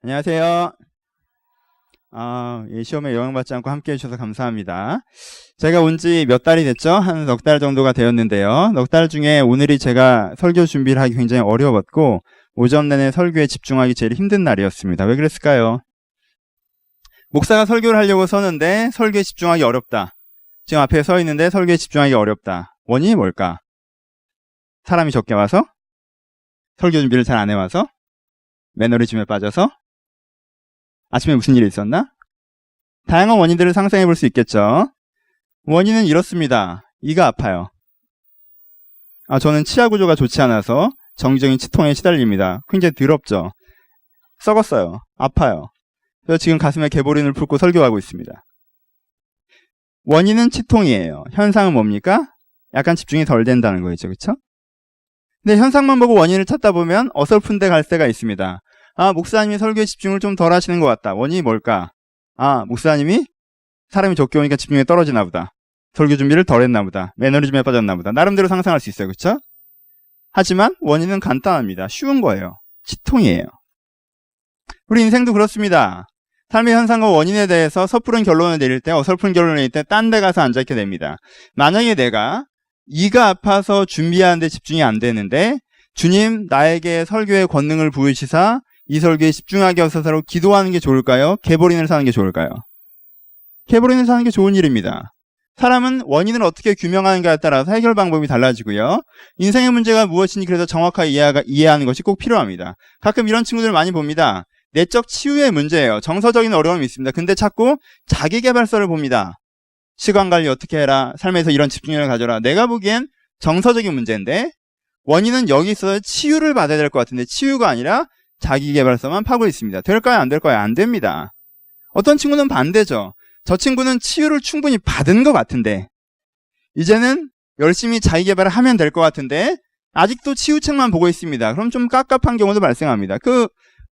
안녕하세요. 시험에 영향받지 않고 함께 해주셔서 감사합니다. 제가 온 지 몇 달이 됐죠? 한 넉 달 정도가 되었는데요. 넉 달 중에 오늘이 제가 설교 준비를 하기 굉장히 어려웠고 오전 내내 설교에 집중하기 제일 힘든 날이었습니다. 왜 그랬을까요? 목사가 설교를 하려고 서는데 설교에 집중하기 어렵다. 지금 앞에 서 있는데 설교에 집중하기 어렵다. 원인이 뭘까? 사람이 적게 와서? 설교 준비를 잘 안 해와서? 매너리즘에 빠져서? 아침에 무슨 일이 있었나? 다양한 원인들을 상상해 볼 수 있겠죠. 원인은 이렇습니다. 이가 아파요. 저는 치아 구조가 좋지 않아서 정기적인 치통에 시달립니다. 굉장히 더럽죠. 썩었어요. 아파요. 그래서 지금 가슴에 개보린을 품고 설교하고 있습니다. 원인은 치통이에요. 현상은 뭡니까? 약간 집중이 덜 된다는 거죠. 그렇죠? 근데 현상만 보고 원인을 찾다 보면 어설픈 데 갈 때가 있습니다. 목사님이 설교에 집중을 좀 덜 하시는 것 같다. 원인이 뭘까? 목사님이 사람이 적게 오니까 집중이 떨어지나 보다. 설교 준비를 덜 했나 보다. 매너리즘에 빠졌나 보다. 나름대로 상상할 수 있어요. 그렇죠? 하지만 원인은 간단합니다. 쉬운 거예요. 치통이에요. 우리 인생도 그렇습니다. 삶의 현상과 원인에 대해서 섣부른 결론을 내릴 때, 어설픈 결론을 내릴 때 딴 데 가서 앉아있게 됩니다. 만약에 내가 이가 아파서 준비하는데 집중이 안 되는데 주님 나에게 설교의 권능을 부으시사 이 설교에 집중하게 하소서로 기도하는 게 좋을까요? 개보린을 사는 게 좋을까요? 개보린을 사는 게 좋은 일입니다. 사람은 원인을 어떻게 규명하는가에 따라서 해결 방법이 달라지고요. 인생의 문제가 무엇인지 그래서 정확하게 이해하는 것이 꼭 필요합니다. 가끔 이런 친구들 많이 봅니다. 내적 치유의 문제예요. 정서적인 어려움이 있습니다. 근데 자꾸 자기계발서를 봅니다. 시간관리 어떻게 해라. 삶에서 이런 집중력을 가져라. 내가 보기엔 정서적인 문제인데 원인은 여기 있어서 치유를 받아야 될 것 같은데 치유가 아니라 자기계발서만 파고 있습니다. 될까요? 안 될까요? 안 됩니다. 어떤 친구는 반대죠. 저 친구는 치유를 충분히 받은 것 같은데 이제는 열심히 자기계발을 하면 될 것 같은데 아직도 치유책만 보고 있습니다. 그럼 좀 깝깝한 경우도 발생합니다.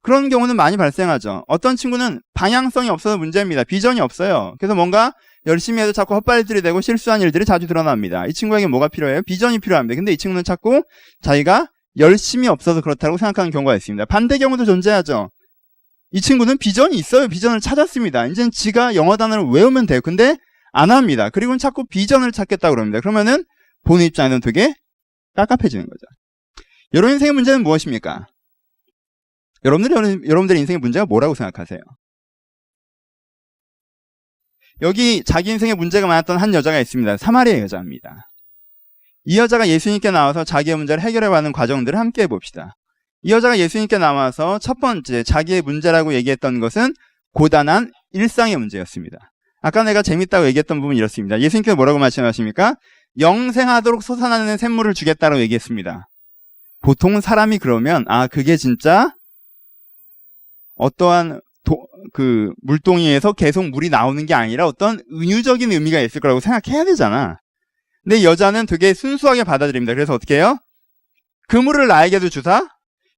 그런 경우는 많이 발생하죠. 어떤 친구는 방향성이 없어서 문제입니다. 비전이 없어요. 그래서 뭔가 열심히 해도 자꾸 헛발질이 되고 실수한 일들이 자주 드러납니다. 이 친구에게 뭐가 필요해요? 비전이 필요합니다. 근데 이 친구는 자꾸 자기가 열심히 없어서 그렇다고 생각하는 경우가 있습니다. 반대 경우도 존재하죠. 이 친구는 비전이 있어요. 비전을 찾았습니다. 이제는 지가 영어 단어를 외우면 돼요. 근데 안 합니다. 그리고는 자꾸 비전을 찾겠다고 그럽니다. 그러면은 본인 입장에서는 되게 깝깝해지는 거죠. 여러분 인생의 문제는 무엇입니까? 여러분들의 인생의 문제가 뭐라고 생각하세요? 여기 자기 인생의 문제가 많았던 한 여자가 있습니다. 사마리아 여자입니다. 이 여자가 예수님께 나와서 자기의 문제를 해결해가는 과정들을 함께 해봅시다. 이 여자가 예수님께 나와서 첫 번째 자기의 문제라고 얘기했던 것은 고단한 일상의 문제였습니다. 아까 내가 재밌다고 얘기했던 부분이 이렇습니다. 예수님께서 뭐라고 말씀하십니까? 영생하도록 솟아나는 샘물을 주겠다라고 얘기했습니다. 보통 사람이 그러면 그게 진짜 어떠한 물동이에서 계속 물이 나오는 게 아니라 어떤 은유적인 의미가 있을 거라고 생각해야 되잖아. 근데 여자는 되게 순수하게 받아들입니다. 그래서 어떻게 해요? 그 물을 나에게도 주사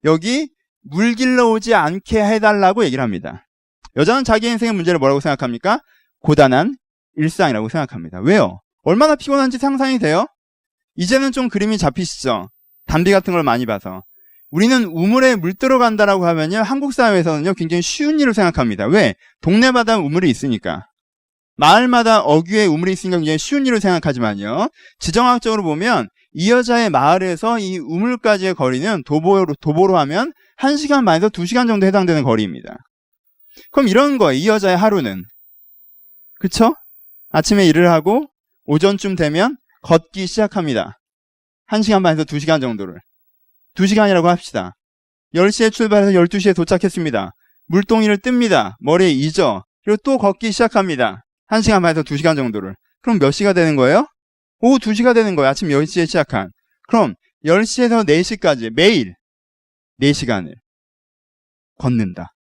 여기 물 길러오지 않게 해달라고 얘기를 합니다. 여자는 자기 인생의 문제를 뭐라고 생각합니까? 고단한 일상이라고 생각합니다. 왜요? 얼마나 피곤한지 상상이 돼요? 이제는 좀 그림이 잡히시죠? 담비 같은 걸 많이 봐서. 우리는 우물에 물 들어간다라고 하면요, 한국 사회에서는요 굉장히 쉬운 일을 생각합니다. 왜? 동네마다 우물이 있으니까. 마을마다 어귀에 우물이 있으니까 굉장히 쉬운 일을 생각하지만요, 지정학적으로 보면 이 여자의 마을에서 이 우물까지의 거리는 도보로 하면 1시간 반에서 2시간 정도 해당되는 거리입니다. 그럼 이런 거예요. 이 여자의 하루는. 그쵸? 아침에 일을 하고 오전쯤 되면 걷기 시작합니다. 1시간 반에서 2시간 정도를. 2시간이라고 합시다. 10시에 출발해서 12시에 도착했습니다. 물동이를 뜹니다. 머리에 이죠. 그리고 또 걷기 시작합니다. 1시간 반에서 2시간 정도를. 그럼 몇 시가 되는 거예요? 오후 2시가 되는 거예요. 아침 10시에 시작한. 그럼 10시에서 4시까지 매일 4시간을 걷는다.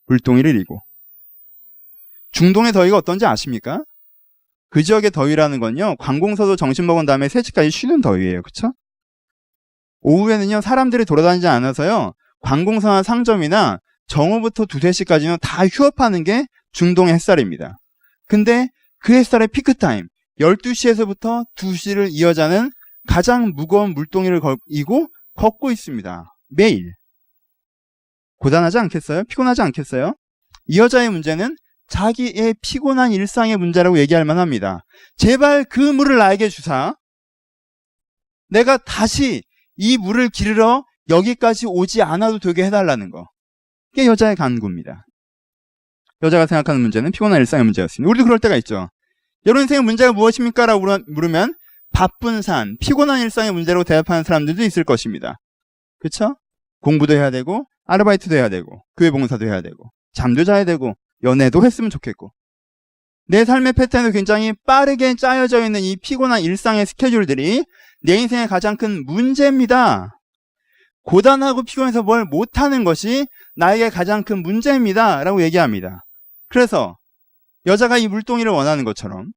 물동이를 이고. 중동의 더위가 어떤지 아십니까? 그 지역의 더위라는 건요, 관공서도 점심 먹은 다음에 3시까지 쉬는 더위예요. 그쵸? 오후에는요, 사람들이 돌아다니지 않아서요, 관공서나 상점이나 정오부터 2-3시까지는 다 휴업하는 게 중동의 햇살입니다. 근데 그 햇살의 피크타임, 12시에서부터 2시를 이 여자는 가장 무거운 물동이를 이고 걷고 있습니다. 매일. 고단하지 않겠어요? 피곤하지 않겠어요? 이 여자의 문제는 자기의 피곤한 일상의 문제라고 얘기할 만합니다. 제발 그 물을 나에게 주사 내가 다시 이 물을 기르러 여기까지 오지 않아도 되게 해달라는 거. 이게 여자의 간구입니다. 여자가 생각하는 문제는 피곤한 일상의 문제였습니다. 우리도 그럴 때가 있죠. 여러분 인생의 문제가 무엇입니까? 라고 물으면 바쁜 삶, 피곤한 일상의 문제로 대답하는 사람들도 있을 것입니다. 그렇죠? 공부도 해야 되고 아르바이트도 해야 되고 교회 봉사도 해야 되고 잠도 자야 되고 연애도 했으면 좋겠고 내 삶의 패턴도 굉장히 빠르게 짜여져 있는 이 피곤한 일상의 스케줄들이 내 인생의 가장 큰 문제입니다. 고단하고 피곤해서 뭘 못하는 것이 나에게 가장 큰 문제입니다. 라고 얘기합니다. 그래서 여자가 이 물동이를 원하는 것처럼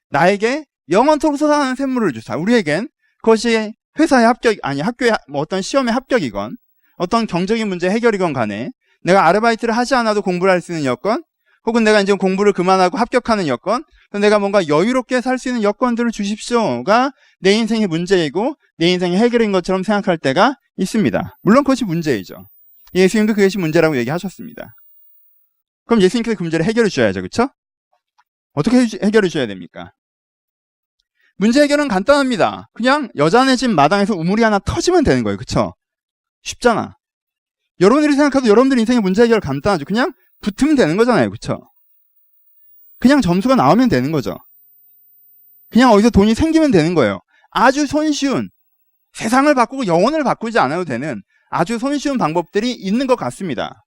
나에게 영원토록 솟아나는 샘물을 주사. 우리에겐 그것이 회사의 합격, 아니 학교의 뭐 어떤 시험의 합격이건 어떤 경적인 문제 해결이건 간에 내가 아르바이트를 하지 않아도 공부를 할 수 있는 여건 혹은 내가 이제 공부를 그만하고 합격하는 여건 내가 뭔가 여유롭게 살 수 있는 여건들을 주십시오가 내 인생의 문제이고 내 인생의 해결인 것처럼 생각할 때가 있습니다. 물론 그것이 문제이죠. 예수님도 그것이 문제라고 얘기하셨습니다. 그럼 예수님께서 그 문제를 해결해 주셔야죠. 그렇죠? 어떻게 해결해 줘야 됩니까? 문제 해결은 간단합니다. 그냥 여자네 집 마당에서 우물이 하나 터지면 되는 거예요. 그렇죠? 쉽잖아. 여러분들이 생각해도 여러분들 인생의 문제 해결 간단하죠. 그냥 붙으면 되는 거잖아요. 그렇죠? 그냥 점수가 나오면 되는 거죠. 그냥 어디서 돈이 생기면 되는 거예요. 아주 손쉬운, 세상을 바꾸고 영혼을 바꾸지 않아도 되는 아주 손쉬운 방법들이 있는 것 같습니다.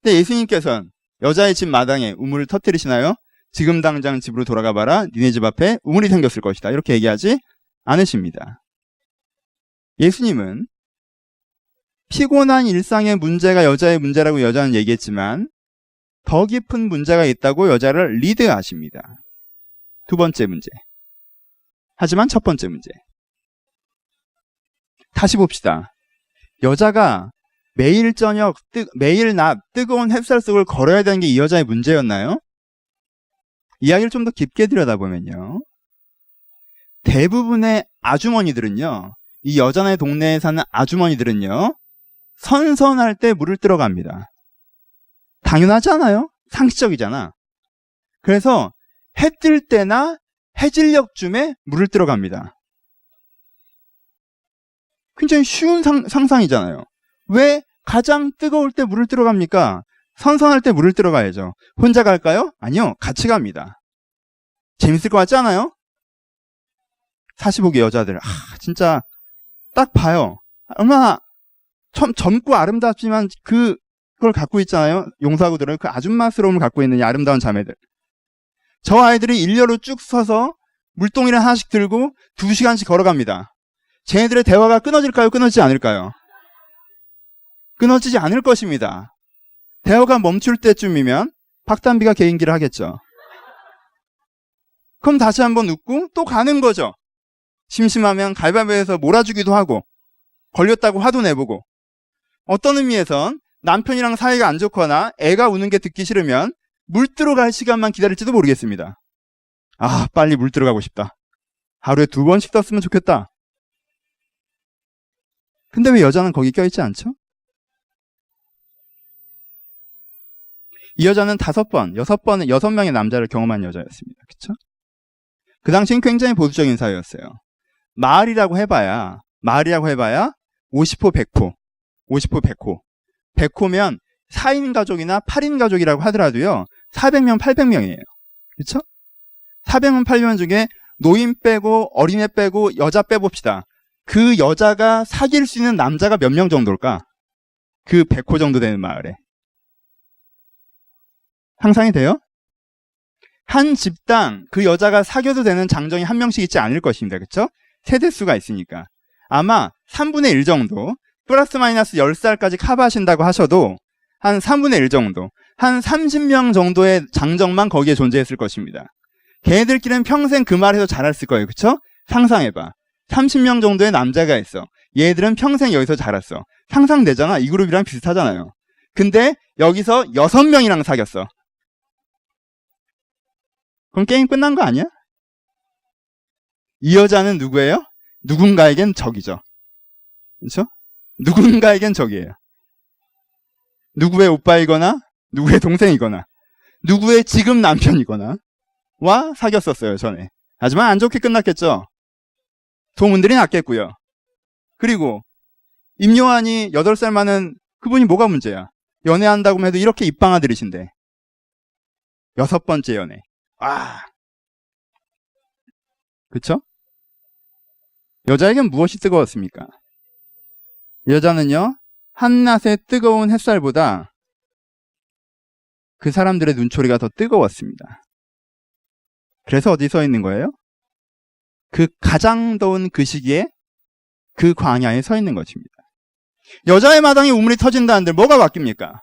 근데 예수님께서는 여자의 집 마당에 우물을 터뜨리시나요? 지금 당장 집으로 돌아가 봐라. 니네 집 앞에 우물이 생겼을 것이다. 이렇게 얘기하지 않으십니다. 예수님은 피곤한 일상의 문제가 여자의 문제라고 여자는 얘기했지만 더 깊은 문제가 있다고 여자를 리드하십니다. 두 번째 문제. 하지만 첫 번째 문제. 다시 봅시다. 여자가 매일 저녁, 매일 낮 뜨거운 햇살 속을 걸어야 되는 게 이 여자의 문제였나요? 이야기를 좀 더 깊게 들여다보면요. 대부분의 아주머니들은요. 이 여자네 동네에 사는 아주머니들은요. 선선할 때 물을 뜨러 갑니다. 당연하지 않아요? 상식적이잖아. 그래서 해 뜰 때나 해질녘쯤에 물을 뜨러 갑니다. 굉장히 쉬운 상상이잖아요. 왜 가장 뜨거울 때 물을 뜨러 갑니까? 선선할 때 물을 뜨러 가야죠. 혼자 갈까요? 아니요. 같이 갑니다. 재밌을 것 같지 않아요? 사실 보기 여자들. 진짜 딱 봐요. 얼마나 젊고 아름답지만 그걸 갖고 있잖아요. 용사구들은 그 아줌마스러움을 갖고 있는 이 아름다운 자매들. 저 아이들이 일렬로 쭉 서서 물동이를 하나씩 들고 2시간씩 걸어갑니다. 쟤네들의 대화가 끊어질까요? 끊어지지 않을까요? 끊어지지 않을 것입니다. 대화가 멈출 때쯤이면 박단비가 개인기를 하겠죠. 그럼 다시 한번 웃고 또 가는 거죠. 심심하면 가위바위보에서 몰아주기도 하고 걸렸다고 화도 내보고 어떤 의미에선 남편이랑 사이가 안 좋거나 애가 우는 게 듣기 싫으면 물 들어갈 시간만 기다릴지도 모르겠습니다. 빨리 물 들어가고 싶다. 하루에 2번씩 떴으면 좋겠다. 근데 왜 여자는 거기 껴있지 않죠? 이 여자는 5번, 6명의 남자를 경험한 여자였습니다. 그쵸? 그 당시엔 굉장히 보수적인 사회였어요. 마을이라고 해봐야 50호, 100호. 50호, 100호. 100호면 4인 가족이나 8인 가족이라고 하더라도요. 400명, 800명이에요. 그쵸? 400명, 800명 중에 노인 빼고 어린애 빼고 여자 빼봅시다. 그 여자가 사귈 수 있는 남자가 몇 명 정도일까? 그 100호 정도 되는 마을에. 상상이 돼요? 한 집당 그 여자가 사귀어도 되는 장정이 한 명씩 있지 않을 것입니다. 그쵸? 세대수가 있으니까. 아마 3분의 1 정도, 플러스 마이너스 10살까지 커버하신다고 하셔도 한 3분의 1 정도, 한 30명 정도의 장정만 거기에 존재했을 것입니다. 걔네들끼리는 평생 그 말에서 자랐을 거예요. 그쵸? 상상해봐. 30명 정도의 남자가 있어. 얘들은 평생 여기서 자랐어. 상상되잖아. 이 그룹이랑 비슷하잖아요. 근데 여기서 6명이랑 사귀었어. 그럼 게임 끝난 거 아니야? 이 여자는 누구예요? 누군가에겐 적이죠. 그렇죠? 누군가에겐 적이에요. 누구의 오빠이거나 누구의 동생이거나 누구의 지금 남편이거나 와 사귀었었어요, 전에. 하지만 안 좋게 끝났겠죠. 소문들이 났겠고요. 그리고 임요한이 8살 많은 그분이 뭐가 문제야? 연애한다고 해도 이렇게 입방아들이신데 6번째 연애. 그쵸? 여자에겐 무엇이 뜨거웠습니까? 여자는요, 한낮의 뜨거운 햇살보다 그 사람들의 눈초리가 더 뜨거웠습니다. 그래서 어디 서 있는 거예요? 그 가장 더운 그 시기에 그 광야에 서 있는 것입니다. 여자의 마당에 우물이 터진다 한들 뭐가 바뀝니까?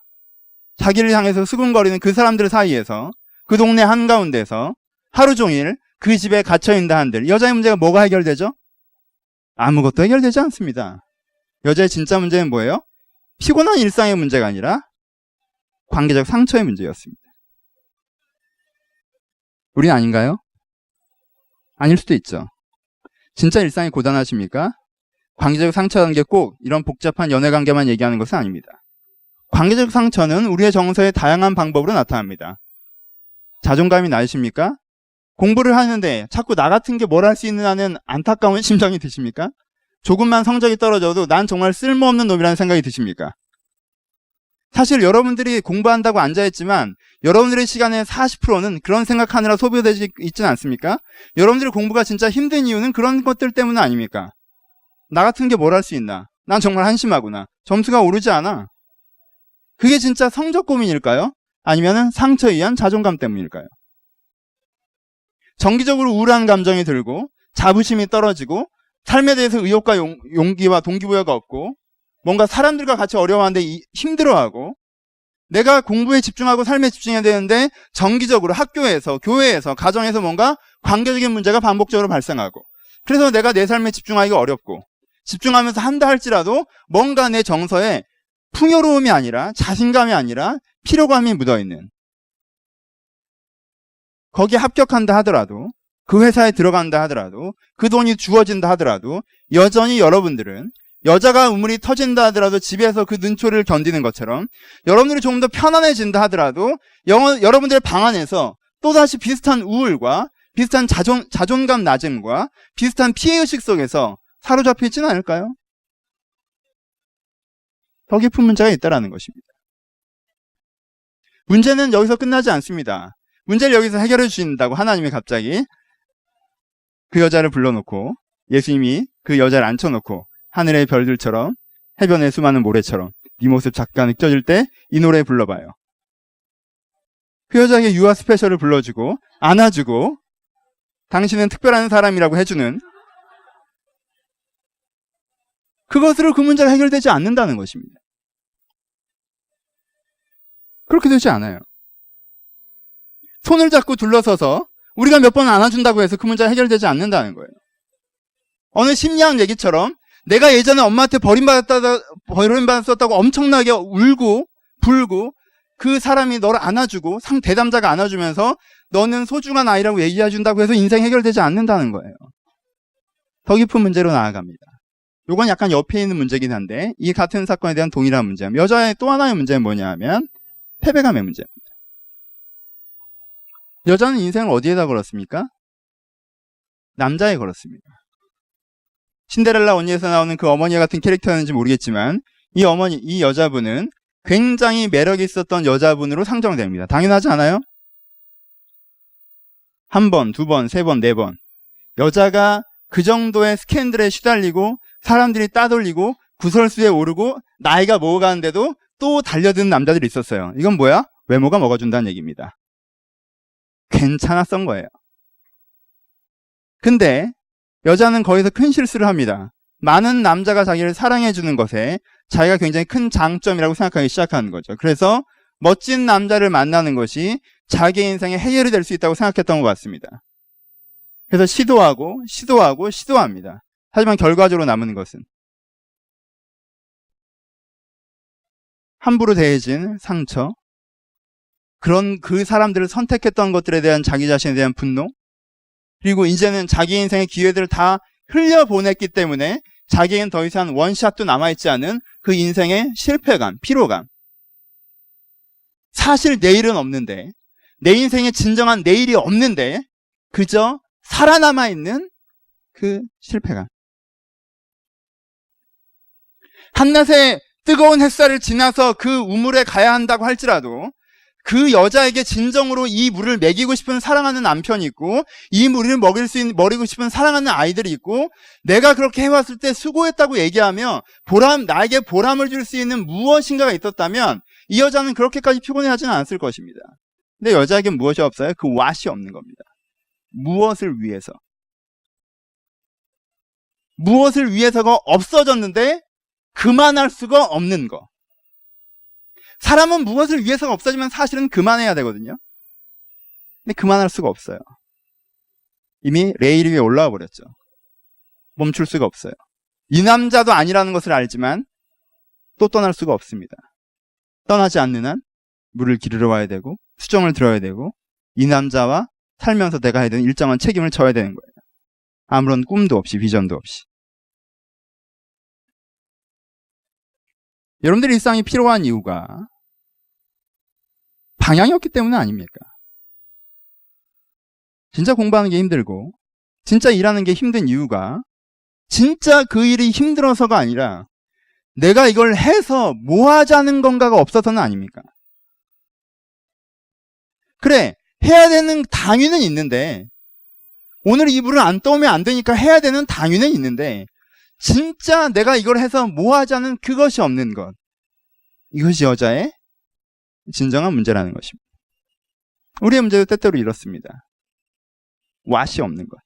자기를 향해서 수군거리는 그 사람들 사이에서, 그 동네 한가운데서 하루 종일 그 집에 갇혀있다 한들 여자의 문제가 뭐가 해결되죠? 아무것도 해결되지 않습니다. 여자의 진짜 문제는 뭐예요? 피곤한 일상의 문제가 아니라 관계적 상처의 문제였습니다. 우린 아닌가요? 아닐 수도 있죠. 진짜 일상이 고단하십니까? 관계적 상처라는 게 꼭 이런 복잡한 연애관계만 얘기하는 것은 아닙니다. 관계적 상처는 우리의 정서의 다양한 방법으로 나타납니다. 자존감이 낮으십니까? 공부를 하는데 자꾸 나 같은 게 뭘 할 수 있는 하는 안타까운 심정이 드십니까? 조금만 성적이 떨어져도 난 정말 쓸모없는 놈이라는 생각이 드십니까? 사실 여러분들이 공부한다고 앉아있지만 여러분들의 시간의 40%는 그런 생각하느라 소비되지 있지는 않습니까? 여러분들의 공부가 진짜 힘든 이유는 그런 것들 때문 아닙니까? 나 같은 게 뭘 할 수 있나? 난 정말 한심하구나. 점수가 오르지 않아. 그게 진짜 성적 고민일까요? 아니면 상처에 의한 자존감 때문일까요? 정기적으로 우울한 감정이 들고 자부심이 떨어지고 삶에 대해서 의욕과 용기와 동기부여가 없고 뭔가 사람들과 같이 어려워하는데 힘들어하고 내가 공부에 집중하고 삶에 집중해야 되는데 정기적으로 학교에서, 교회에서, 가정에서 뭔가 관계적인 문제가 반복적으로 발생하고 그래서 내가 내 삶에 집중하기가 어렵고 집중하면서 한다 할지라도 뭔가 내 정서에 풍요로움이 아니라 자신감이 아니라 피로감이 묻어있는 거기에 합격한다 하더라도 그 회사에 들어간다 하더라도 그 돈이 주어진다 하더라도 여전히 여러분들은 여자가 우물이 터진다 하더라도 집에서 그 눈초리를 견디는 것처럼 여러분들이 조금 더 편안해진다 하더라도 여러분들의 방 안에서 또다시 비슷한 우울과 비슷한 자존감 낮음과 비슷한 피해의식 속에서 사로잡혀 있지는 않을까요? 더 깊은 문제가 있다는 것입니다. 문제는 여기서 끝나지 않습니다. 문제를 여기서 해결해 주신다고 하나님이 갑자기 그 여자를 불러놓고 예수님이 그 여자를 앉혀놓고 하늘의 별들처럼 해변의 수많은 모래처럼 네 모습 잠깐 느껴질 때 이 노래 불러봐요. 그 여자에게 유아 스페셜을 불러주고 안아주고 당신은 특별한 사람이라고 해주는 그것으로 그 문제가 해결되지 않는다는 것입니다. 그렇게 되지 않아요. 손을 잡고 둘러서서 우리가 몇 번 안아준다고 해서 그 문제가 해결되지 않는다는 거예요. 어느 심리학 얘기처럼 내가 예전에 엄마한테 버림받았다고 엄청나게 울고 불고 그 사람이 너를 안아주고 대담자가 안아주면서 너는 소중한 아이라고 얘기해준다고 해서 인생 해결되지 않는다는 거예요. 더 깊은 문제로 나아갑니다. 이건 약간 옆에 있는 문제긴 한데 이 같은 사건에 대한 동일한 문제입니다. 여자의 또 하나의 문제는 뭐냐 하면 패배감의 문제입니다. 여자는 인생을 어디에다 걸었습니까? 남자에 걸었습니다. 신데렐라 언니에서 나오는 그 어머니 같은 캐릭터였는지 모르겠지만 이 여자분은 굉장히 매력이 있었던 여자분으로 상정됩니다. 당연하지 않아요? 한 번, 두 번, 세 번, 네 번. 여자가 그 정도의 스캔들에 시달리고 사람들이 따돌리고 구설수에 오르고 나이가 먹어가는데도 또 달려드는 남자들이 있었어요. 이건 뭐야? 외모가 먹어준다는 얘기입니다. 괜찮았던 거예요. 근데 여자는 거기서 큰 실수를 합니다. 많은 남자가 자기를 사랑해주는 것에 자기가 굉장히 큰 장점이라고 생각하기 시작하는 거죠. 그래서 멋진 남자를 만나는 것이 자기 인생의 해결이 될 수 있다고 생각했던 것 같습니다. 그래서 시도합니다. 하지만 결과적으로 남은 것은 함부로 대해진 상처, 그런 그 사람들을 선택했던 것들에 대한 자기 자신에 대한 분노, 그리고 이제는 자기 인생의 기회들을 다 흘려보냈기 때문에 자기에겐 더 이상 원샷도 남아있지 않은 그 인생의 실패감, 피로감. 사실 내일은 없는데, 내 인생에 진정한 내일이 없는데 그저 살아남아 있는 그 실패감. 한낮에 뜨거운 햇살을 지나서 그 우물에 가야 한다고 할지라도 그 여자에게 진정으로 이 물을 먹이고 싶은 사랑하는 남편이 있고, 이 물을 먹이고 싶은 사랑하는 아이들이 있고, 내가 그렇게 해왔을 때 수고했다고 얘기하며 나에게 보람을 줄 수 있는 무엇인가가 있었다면 이 여자는 그렇게까지 피곤해하지는 않았을 것입니다. 근데 여자에겐 무엇이 없어요? 그 왓이 없는 겁니다. 무엇을 위해서? 무엇을 위해서가 없어졌는데 그만할 수가 없는 거. 사람은 무엇을 위해서가 없어지면 사실은 그만해야 되거든요. 근데 그만할 수가 없어요. 이미 레일 위에 올라와 버렸죠. 멈출 수가 없어요. 이 남자도 아니라는 것을 알지만 또 떠날 수가 없습니다. 떠나지 않는 한 물을 기르러 와야 되고 수정을 들어야 되고 이 남자와 살면서 내가 해야 되는 일정한 책임을 져야 되는 거예요. 아무런 꿈도 없이, 비전도 없이. 여러분들 일상이 피로한 이유가 방향이 없기 때문은 아닙니까? 진짜 공부하는 게 힘들고 진짜 일하는 게 힘든 이유가 진짜 그 일이 힘들어서가 아니라 내가 이걸 해서 뭐 하자는 건가가 없어서는 아닙니까? 그래, 해야 되는 당위는 있는데, 오늘 이 물을 안 떠오면 안 되니까 해야 되는 당위는 있는데, 진짜 내가 이걸 해서 뭐 하자는 그것이 없는 것. 이것이 여자의 진정한 문제라는 것입니다. 우리의 문제도 때때로 이렇습니다. 왓이 없는 것.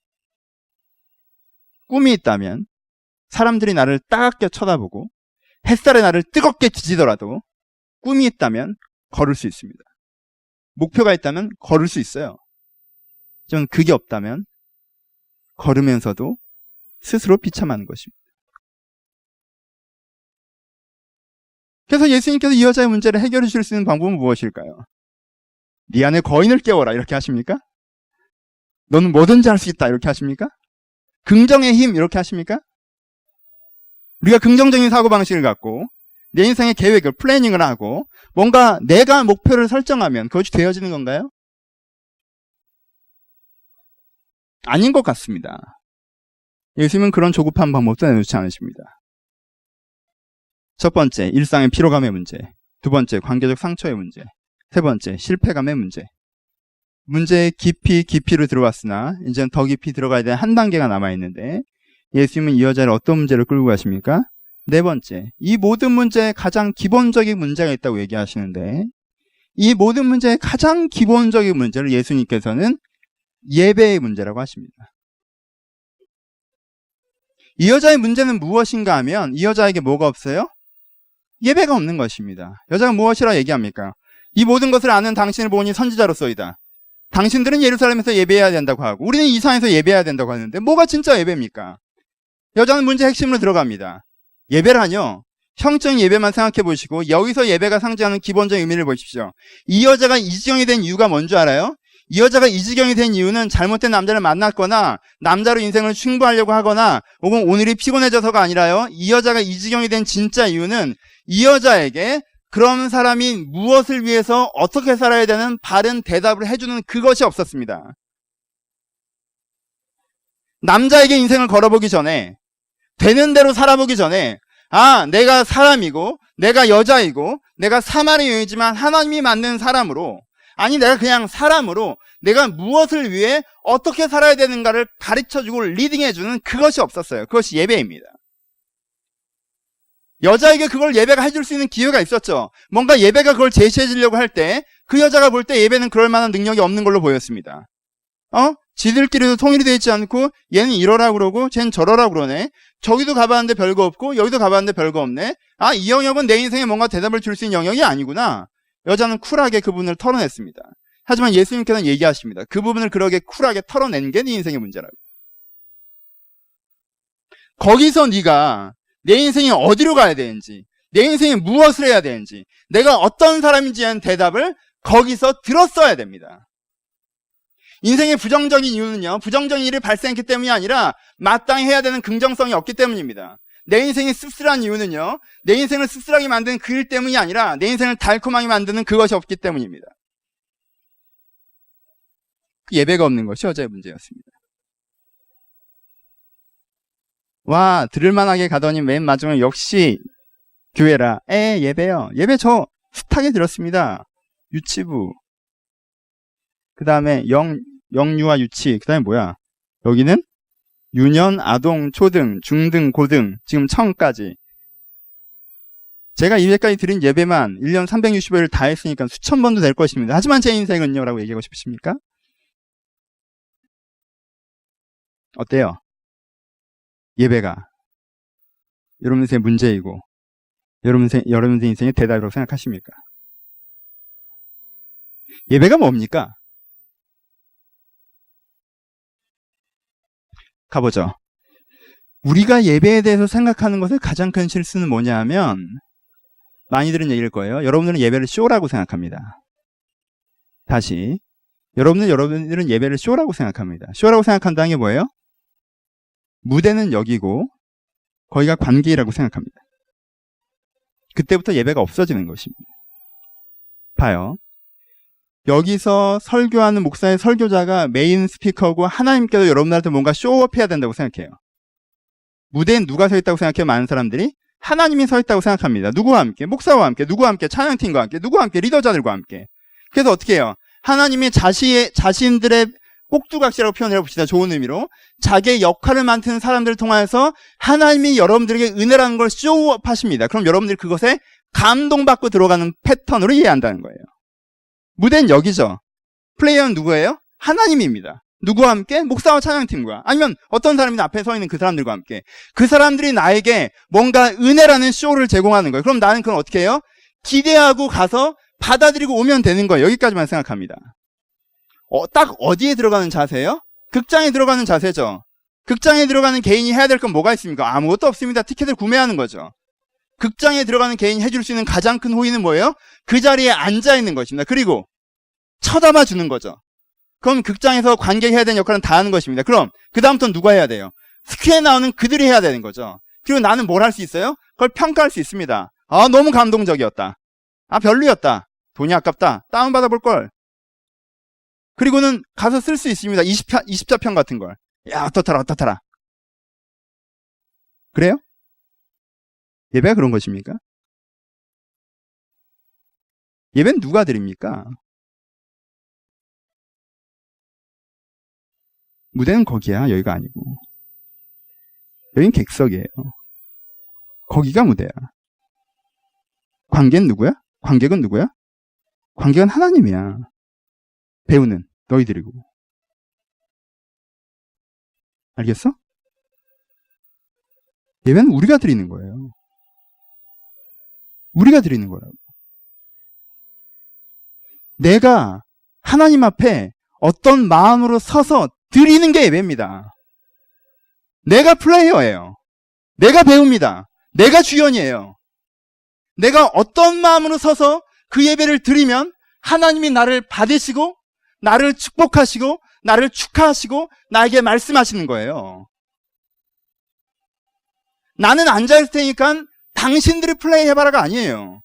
꿈이 있다면 사람들이 나를 따갑게 쳐다보고 햇살에 나를 뜨겁게 지지더라도 꿈이 있다면 걸을 수 있습니다. 목표가 있다면 걸을 수 있어요. 좀 그게 없다면 걸으면서도 스스로 비참한 것입니다. 그래서 예수님께서 이 여자의 문제를 해결해 주실 수 있는 방법은 무엇일까요? 네 안에 거인을 깨워라 이렇게 하십니까? 너는 뭐든지 할 수 있다 이렇게 하십니까? 긍정의 힘 이렇게 하십니까? 우리가 긍정적인 사고방식을 갖고 내 인생의 계획을 플래닝을 하고 뭔가 내가 목표를 설정하면 그것이 되어지는 건가요? 아닌 것 같습니다. 예수님은 그런 조급한 방법도 내놓지 않으십니다. 첫 번째, 일상의 피로감의 문제. 두 번째, 관계적 상처의 문제. 세 번째, 실패감의 문제. 문제의 깊이로 들어왔으나 이제는 더 깊이 들어가야 되는 한 단계가 남아있는데 예수님은 이 여자를 어떤 문제를 끌고 가십니까? 네 번째, 이 모든 문제에 가장 기본적인 문제가 있다고 얘기하시는데 이 모든 문제의 가장 기본적인 문제를 예수님께서는 예배의 문제라고 하십니다. 이 여자의 문제는 무엇인가 하면 이 여자에게 뭐가 없어요? 예배가 없는 것입니다. 여자가 무엇이라 얘기합니까? 이 모든 것을 아는 당신을 보니 선지자로서이다. 당신들은 예루살렘에서 예배해야 된다고 하고 우리는 이 산에서 예배해야 된다고 하는데 뭐가 진짜 예배입니까? 여자는 문제 핵심으로 들어갑니다. 예배라뇨. 형적인 예배만 생각해 보시고 여기서 예배가 상징하는 기본적인 의미를 보십시오. 이 여자가 이 지경이 된 이유가 뭔 줄 알아요? 이 여자가 이 지경이 된 이유는 잘못된 남자를 만났거나 남자로 인생을 충고하려고 하거나 혹은 오늘이 피곤해져서가 아니라요. 이 여자가 이 지경이 된 진짜 이유는 이 여자에게 그런 사람이 무엇을 위해서 어떻게 살아야 되는 바른 대답을 해주는 그것이 없었습니다. 남자에게 인생을 걸어보기 전에 되는 대로 살아보기 전에 내가 사람이고 내가 여자이고 내가 사마리 여인이지만 하나님이 만든 사람으로 내가 그냥 사람으로 내가 무엇을 위해 어떻게 살아야 되는가를 가르쳐주고 리딩해주는 그것이 없었어요. 그것이 예배입니다. 여자에게 그걸 예배가 해줄 수 있는 기회가 있었죠. 뭔가 예배가 그걸 제시해주려고 할 때 그 여자가 볼 때 예배는 그럴 만한 능력이 없는 걸로 보였습니다. 지들끼리도 통일이 되어 있지 않고 얘는 이러라 그러고 쟤는 저러라 그러네. 저기도 가봤는데 별거 없고 여기도 가봤는데 별거 없네. 이 영역은 내 인생에 뭔가 대답을 줄 수 있는 영역이 아니구나. 여자는 쿨하게 그 부분을 털어냈습니다. 하지만 예수님께서는 얘기하십니다. 그 부분을 그렇게 쿨하게 털어낸 게 네 인생의 문제라고. 거기서 네가 내 인생이 어디로 가야 되는지, 내 인생에 무엇을 해야 되는지, 내가 어떤 사람인지에 대한 대답을 거기서 들었어야 됩니다. 인생의 부정적인 이유는요, 부정적인 일이 발생했기 때문이 아니라 마땅히 해야 되는 긍정성이 없기 때문입니다. 내 인생이 씁쓸한 이유는요, 내 인생을 씁쓸하게 만드는 그 일 때문이 아니라 내 인생을 달콤하게 만드는 그것이 없기 때문입니다. 예배가 없는 것이 어제의 문제였습니다. 와, 들을만하게 가더니 맨 마지막에 역시 교회라. 예배요. 예배 저 숱하게 들었습니다. 유치부. 그 다음에 영유아 유치. 그 다음에 뭐야? 여기는 유년, 아동, 초등, 중등, 고등, 지금 청까지. 제가 200까지 드린 예배만 1년 360회를 다 했으니까 수천 번도 될 것입니다. 하지만 제 인생은요? 라고 얘기하고 싶으십니까? 어때요? 예배가 여러분 인생의 문제이고 여러분 인생의 대답이라고 생각하십니까? 예배가 뭡니까? 가보죠. 우리가 예배에 대해서 생각하는 것의 가장 큰 실수는 뭐냐 하면, 많이 들은 얘기일 거예요. 여러분들은 예배를 쇼라고 생각합니다. 다시, 여러분들은 예배를 쇼라고 생각합니다. 쇼라고 생각한다는 게 뭐예요? 무대는 여기고 거기가 관계라고 생각합니다. 그때부터 예배가 없어지는 것입니다. 봐요. 여기서 설교하는 목사의 설교자가 메인 스피커고 하나님께서 여러분들한테 뭔가 쇼업해야 된다고 생각해요. 무대엔 누가 서 있다고 생각해요? 많은 사람들이 하나님이 서 있다고 생각합니다. 누구와 함께? 목사와 함께, 누구와 함께? 찬양팀과 함께, 누구와 함께? 리더자들과 함께. 그래서 어떻게 해요? 하나님이 자신들의 꼭두각시라고 표현해 봅시다. 좋은 의미로. 자기의 역할을 맡은 사람들을 통해서 하나님이 여러분들에게 은혜라는 걸 쇼업하십니다. 그럼 여러분들이 그것에 감동받고 들어가는 패턴으로 이해한다는 거예요. 무대는 여기죠. 플레이어는 누구예요? 하나님입니다. 누구와 함께? 목사와 찬양팀과. 아니면 어떤 사람이 앞에 서 있는 그 사람들과 함께. 그 사람들이 나에게 뭔가 은혜라는 쇼를 제공하는 거예요. 그럼 나는 그건 어떻게 해요? 기대하고 가서 받아들이고 오면 되는 거예요. 여기까지만 생각합니다. 딱 어디에 들어가는 자세예요? 극장에 들어가는 자세죠. 극장에 들어가는 개인이 해야 될 건 뭐가 있습니까? 아무것도 없습니다. 티켓을 구매하는 거죠. 극장에 들어가는 개인이 해줄 수 있는 가장 큰 호의는 뭐예요? 그 자리에 앉아있는 것입니다. 그리고 쳐다봐 주는 거죠. 그럼 극장에서 관객이 해야 되는 역할은 다 하는 것입니다. 그럼 그 다음부터는 누가 해야 돼요? 스크린에 나오는 그들이 해야 되는 거죠. 그리고 나는 뭘 할 수 있어요? 그걸 평가할 수 있습니다. 너무 감동적이었다. 별로였다. 돈이 아깝다. 다운받아 볼걸. 그리고는 가서 쓸 수 있습니다. 20자평 같은 걸. 야, 어떻더라. 그래요? 예배가 그런 것입니까? 예배는 누가 드립니까? 무대는 거기야. 여기가 아니고. 여긴 객석이에요. 거기가 무대야. 관객은 누구야? 관객은 누구야? 관객은 하나님이야. 배우는 너희들이고. 알겠어? 예배는 우리가 드리는 거예요. 우리가 드리는 거라고. 내가 하나님 앞에 어떤 마음으로 서서 드리는 게 예배입니다. 내가 플레이어예요. 내가 배우입니다. 내가 주연이에요. 내가 어떤 마음으로 서서 그 예배를 드리면 하나님이 나를 받으시고 나를 축복하시고 나를 축하하시고 나에게 말씀하시는 거예요. 나는 앉아있을 테니까 당신들이 플레이해봐라가 아니에요.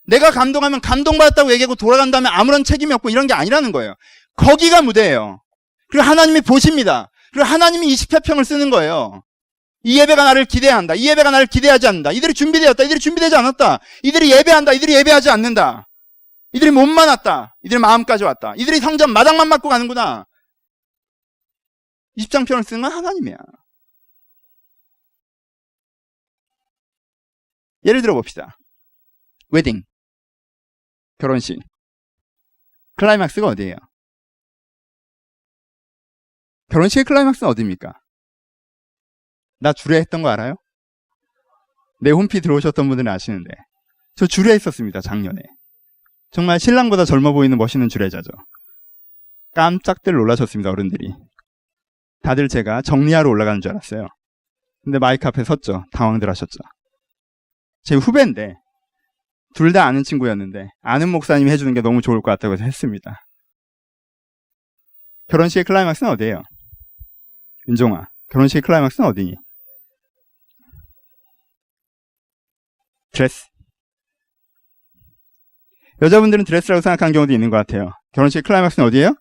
내가 감동하면 감동받았다고 얘기하고 돌아간 다음에 아무런 책임이 없고 이런 게 아니라는 거예요. 거기가 무대예요. 그리고 하나님이 보십니다. 그리고 하나님이 20회평을 쓰는 거예요. 이 예배가 나를 기대한다. 이 예배가 나를 기대하지 않는다. 이들이 준비되었다. 이들이 준비되지 않았다. 이들이 예배한다. 이들이 예배하지 않는다. 이들이 몸만 왔다. 이들이 마음까지 왔다. 이들이 성전 마당만 맞고 가는구나. 20장평을 쓰는 건 하나님이야. 예를 들어 봅시다. 웨딩, 결혼식. 클라이막스가 어디예요? 결혼식의 클라이막스는 어디입니까? 나 주례 했던 거 알아요? 내 홈피 들어오셨던 분들은 아시는데 저 주례 했었습니다. 작년에. 정말 신랑보다 젊어 보이는 멋있는 주례자죠. 깜짝들 놀라셨습니다. 어른들이. 다들 제가 정리하러 올라가는 줄 알았어요. 근데 마이크 앞에 섰죠. 당황들 하셨죠. 제 후배인데 둘 다 아는 친구였는데 아는 목사님이 해주는 게 너무 좋을 것 같다고 해서 했습니다. 결혼식의 클라이막스는 어디예요? 윤종아, 결혼식의 클라이막스는 어디니? 드레스. 여자분들은 드레스라고 생각하는 경우도 있는 것 같아요. 결혼식 클라이막스는 어디예요?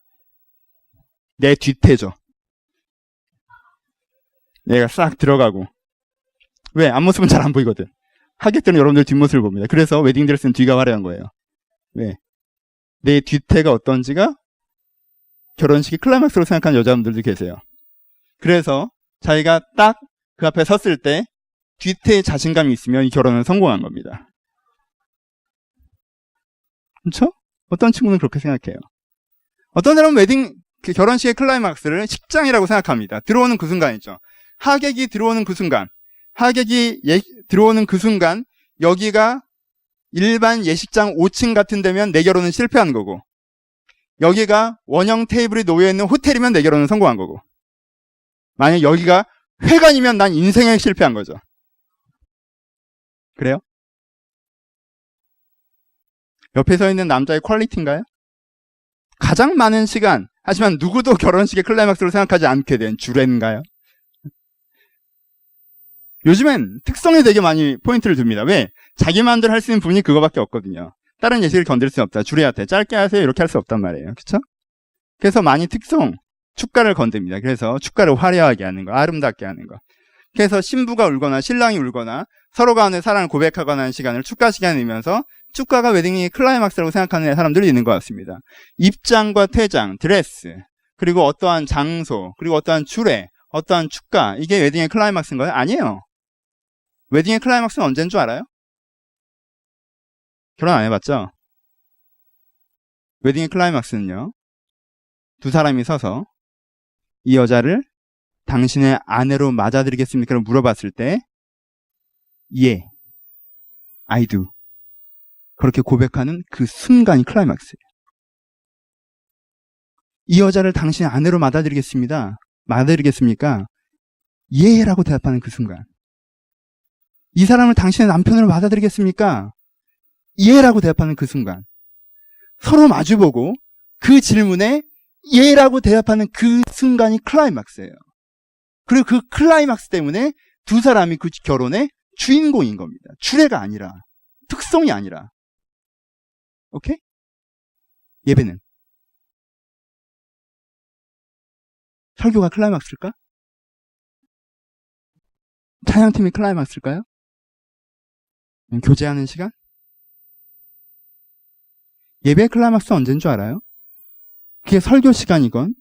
내 뒤태죠. 내가 싹 들어가고. 왜? 앞모습은 잘 안 보이거든. 하객들은 여러분들 뒷모습을 봅니다. 그래서 웨딩드레스는 뒤가 화려한 거예요. 왜? 내 뒤태가 어떤지가 결혼식의 클라이막스로 생각하는 여자분들도 계세요. 그래서 자기가 딱 그 앞에 섰을 때 뒤태에 자신감이 있으면 이 결혼은 성공한 겁니다. 그렇죠? 어떤 친구는 그렇게 생각해요. 어떤 사람은 결혼식의 클라이막스를 식장이라고 생각합니다. 들어오는 그 순간이죠. 하객이 들어오는 그 순간, 들어오는 그 순간 여기가 일반 예식장 5층 같은 데면 내 결혼은 실패한 거고, 여기가 원형 테이블이 놓여있는 호텔이면 내 결혼은 성공한 거고, 만약 여기가 회관이면 난 인생에 실패한 거죠. 그래요? 옆에 서 있는 남자의 퀄리티인가요? 가장 많은 시간, 하지만 누구도 결혼식의 클라이막스로 생각하지 않게 된 주례인가요? 요즘엔 특성에 되게 많이 포인트를 둡니다. 왜? 자기 마음대로 할 수 있는 부분이 그거밖에 없거든요. 다른 예식을 건드릴 수 없다. 주례한테 짧게 하세요. 이렇게 할 수 없단 말이에요. 그쵸? 그래서 많이 축가를 건듭니다. 그래서 축가를 화려하게 하는 거, 아름답게 하는 거. 그래서 신부가 울거나 신랑이 울거나 서로 간에 사랑을 고백하거나 하는 시간을 축가 시간에 넣으면서 축가가 웨딩의 클라이막스라고 생각하는 사람들이 있는 것 같습니다. 입장과 퇴장, 드레스, 그리고 어떠한 장소, 그리고 어떠한 주례, 어떠한 축가, 이게 웨딩의 클라이막스인가요? 아니에요. 웨딩의 클라이막스는 언제인 줄 알아요? 결혼 안 해봤죠? 웨딩의 클라이막스는요, 두 사람이 서서 이 여자를 당신의 아내로 맞아들이겠습니까? 라고 물어봤을 때 예, I do. 그렇게 고백하는 그 순간이 클라이막스예요. 이 여자를 당신의 아내로 맞아들이겠습니까? 예 라고 대답하는 그 순간. 이 사람을 당신의 남편으로 받아들이겠습니까? 예 라고 대답하는 그 순간. 서로 마주보고 그 질문에 예 라고 대답하는 그 순간이 클라이막스예요. 그리고 그 클라이막스 때문에 두 사람이 그 결혼의 주인공인 겁니다. 주례가 아니라, 특성이 아니라. 오케이? 예배는 설교가 클라이막스일까? 찬양팀이 클라이막스일까요? 교제하는 시간? 예배 클라이막스 언제인 줄 알아요? 그게 설교 시간이건,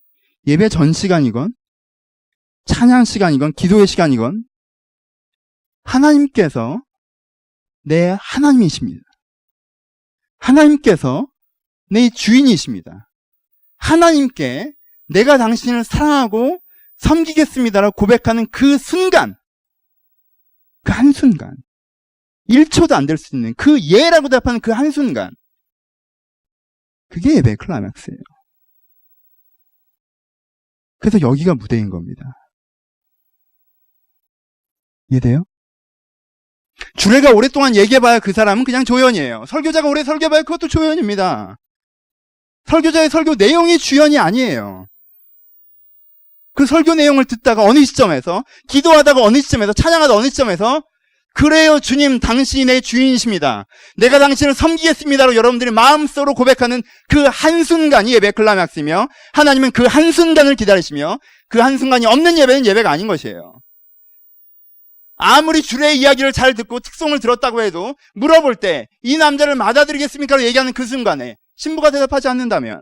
예배 전 시간이건, 찬양 시간이건, 기도의 시간이건, 하나님께서 내 하나님이십니다. 하나님께서 내 주인이십니다. 하나님께 내가 당신을 사랑하고 섬기겠습니다라고 고백하는 그 순간, 그 한순간, 1초도 안 될 수 있는 그 예라고 대답하는 그 한순간, 그게 예배의 클라이막스예요. 그래서 여기가 무대인 겁니다. 이해돼요? 주례가 오랫동안 얘기해봐야 그 사람은 그냥 조연이에요. 설교자가 오래 설교해봐야 그것도 조연입니다. 설교자의 설교 내용이 주연이 아니에요. 그 설교 내용을 듣다가 어느 시점에서, 기도하다가 어느 시점에서, 찬양하다 어느 시점에서 그래요 주님 당신이 내 주인이십니다. 내가 당신을 섬기겠습니다로 여러분들이 마음속으로 고백하는 그 한순간이 예배 클라이막스이며, 하나님은 그 한순간을 기다리시며 그 한순간이 없는 예배는 예배가 아닌 것이에요. 아무리 주례의 이야기를 잘 듣고 특성을 들었다고 해도 물어볼 때 이 남자를 맞아들이겠습니까? 라고 얘기하는 그 순간에 신부가 대답하지 않는다면